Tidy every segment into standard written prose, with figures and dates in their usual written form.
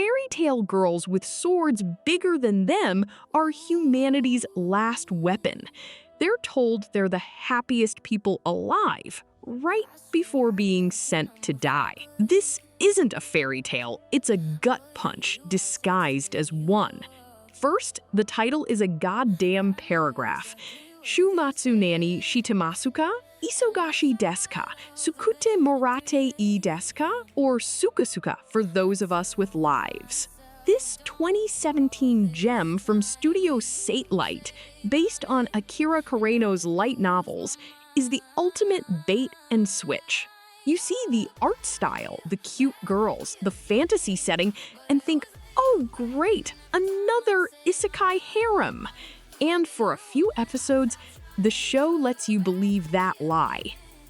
fairy tale girls with swords bigger than them are humanity's last weapon. They're told they're the happiest people alive, right before being sent to die. This isn't a fairy tale, it's a gut punch disguised as one. First, the title is a goddamn paragraph. Shuumatsu Nani shitemasuka? Isogashi desu ka? Sukute morate I desu ka? Or SukaSuka for those of us with lives. This 2017 gem from Studio Satelight, based on Akira Kurono's light novels, is the ultimate bait and switch. You see the art style, the cute girls, the fantasy setting, and think, oh great, another isekai harem. And for a few episodes, the show lets you believe that lie.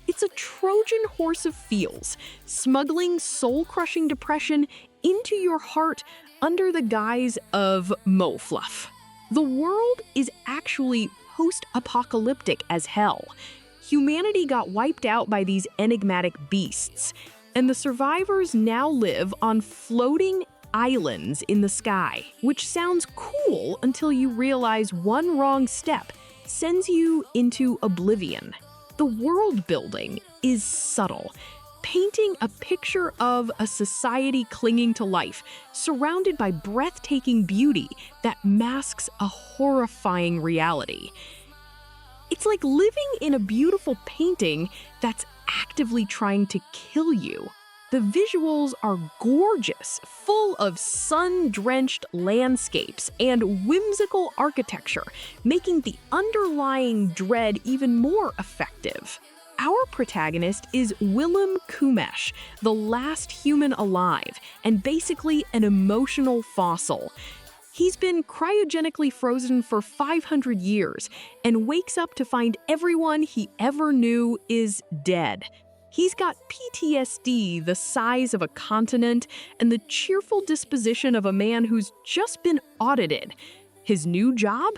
It's a Trojan horse of feels, smuggling soul-crushing depression into your heart under the guise of mo-fluff. The world is actually post-apocalyptic as hell. Humanity got wiped out by these enigmatic beasts, and the survivors now live on floating islands in the sky, which sounds cool until you realize one wrong step sends you into oblivion. The world building is subtle, painting a picture of a society clinging to life, surrounded by breathtaking beauty that masks a horrifying reality. It's like living in a beautiful painting that's actively trying to kill you. The visuals are gorgeous, full of sun-drenched landscapes and whimsical architecture, making the underlying dread even more effective. Our protagonist is Willem Kumesh, the last human alive, and basically an emotional fossil. He's been cryogenically frozen for 500 years and wakes up to find everyone he ever knew is dead. He's got PTSD the size of a continent and the cheerful disposition of a man who's just been audited. His new job?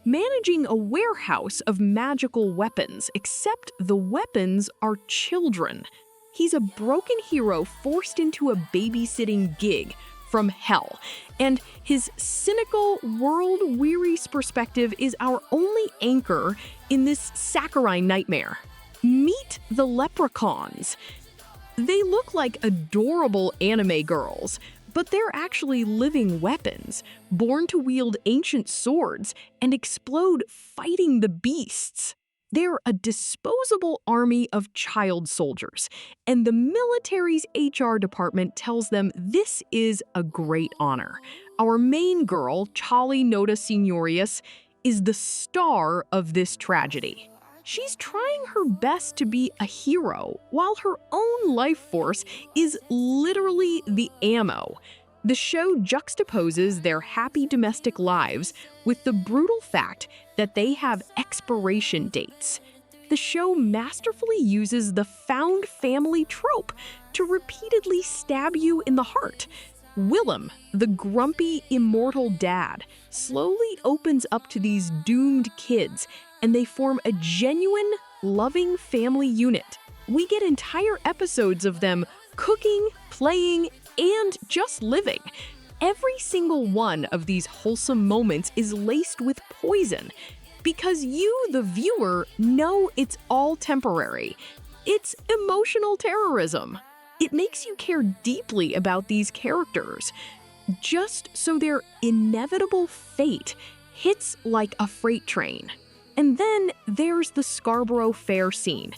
Managing a warehouse of magical weapons, except the weapons are children. He's a broken hero forced into a babysitting gig from hell, and his cynical, world-weary perspective is our only anchor in this saccharine nightmare. Meet the leprechauns. They look like adorable anime girls, but they're actually living weapons, born to wield ancient swords and explode fighting the beasts. They're a disposable army of child soldiers, and the military's HR department tells them this is a great honor. Our main girl, Chali Nota Seniorius, is the star of this tragedy. She's trying her best to be a hero, while her own life force is literally the ammo. The show juxtaposes their happy domestic lives with the brutal fact that they have expiration dates. The show masterfully uses the found family trope to repeatedly stab you in the heart. Willem, the grumpy, immortal dad, slowly opens up to these doomed kids, and they form a genuine, loving family unit. We get entire episodes of them cooking, playing, and just living. Every single one of these wholesome moments is laced with poison, because you, the viewer, know it's all temporary. It's emotional terrorism. It makes you care deeply about these characters, just so their inevitable fate hits like a freight train. And then there's the Scarborough Fair scene.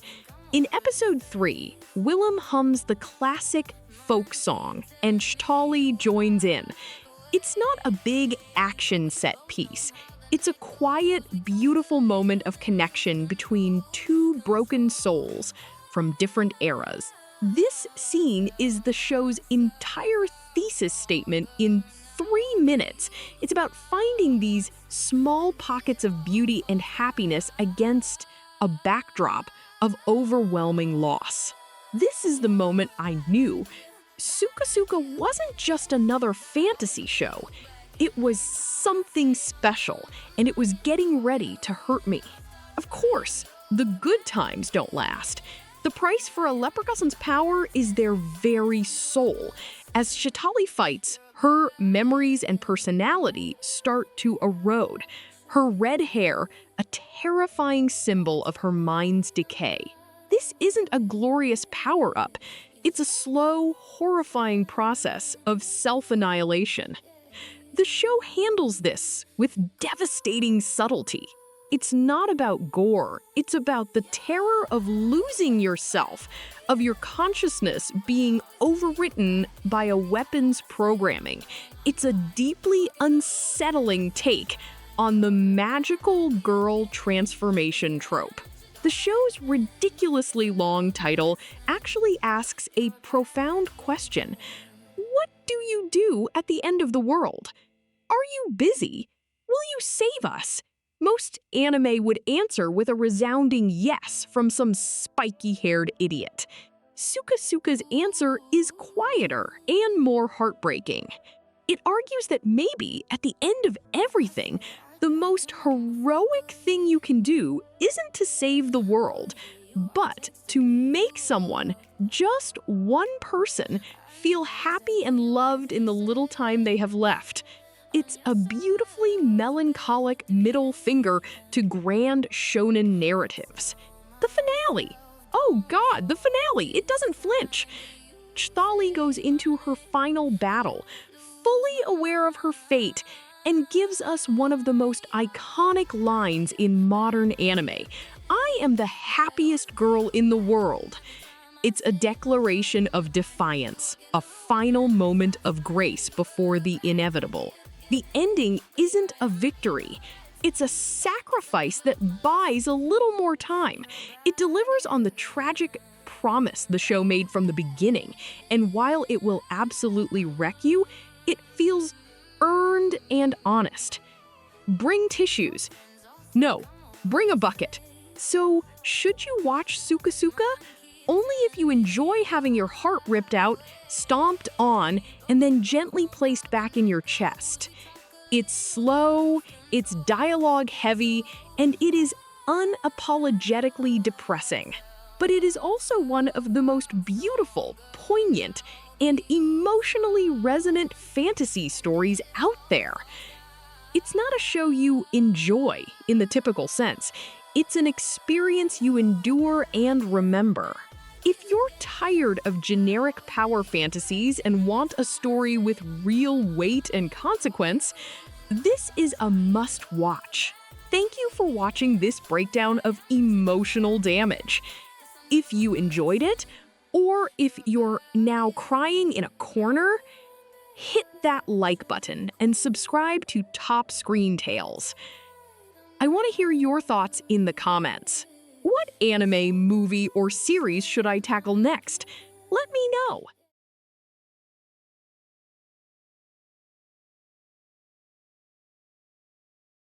In episode 3, Willem hums the classic folk song, and Shtali joins in. It's not a big action set piece. It's a quiet, beautiful moment of connection between two broken souls from different eras. This scene is the show's entire thesis statement in 3 minutes. It's about finding these small pockets of beauty and happiness against a backdrop of overwhelming loss. This is the moment I knew SukaSuka wasn't just another fantasy show. It was something special, and it was getting ready to hurt me. Of course, the good times don't last. The price for a leprechaun's power is their very soul. As Shatali fights, Her memories and personality start to erode. Her red hair, a terrifying symbol of her mind's decay. This isn't a glorious power-up. It's a slow, horrifying process of self-annihilation. The show handles this with devastating subtlety. It's not about gore. It's about the terror of losing yourself, of your consciousness being overwritten by a weapon's programming. It's a deeply unsettling take on the magical girl transformation trope. The show's ridiculously long title actually asks a profound question. What do you do at the end of the world? Are you busy? Will you save us? Most anime would answer with a resounding yes from some spiky-haired idiot. SukaSuka's answer is quieter and more heartbreaking. It argues that maybe, at the end of everything, the most heroic thing you can do isn't to save the world, but to make someone, just one person, feel happy and loved in the little time they have left. It's a beautifully melancholic middle finger to grand shonen narratives. The finale! Oh God, the finale! It doesn't flinch. Chthali goes into her final battle, fully aware of her fate, and gives us one of the most iconic lines in modern anime. I am the happiest girl in the world. It's a declaration of defiance, a final moment of grace before the inevitable. The ending isn't a victory. It's a sacrifice that buys a little more time. It delivers on the tragic promise the show made from the beginning, and while it will absolutely wreck you, it feels earned and honest. Bring tissues. No, bring a bucket. So, should you watch SukaSuka? Only if you enjoy having your heart ripped out, stomped on, and then gently placed back in your chest. It's slow, it's dialogue heavy, and it is unapologetically depressing. But it is also one of the most beautiful, poignant, and emotionally resonant fantasy stories out there. It's not a show you enjoy in the typical sense. It's an experience you endure and remember. If you're tired of generic power fantasies and want a story with real weight and consequence, this is a must-watch. Thank you for watching this breakdown of emotional damage. If you enjoyed it, or if you're now crying in a corner, hit that like button and subscribe to Top Screen Tales. I want to hear your thoughts in the comments. What anime, movie, or series should I tackle next? Let me know.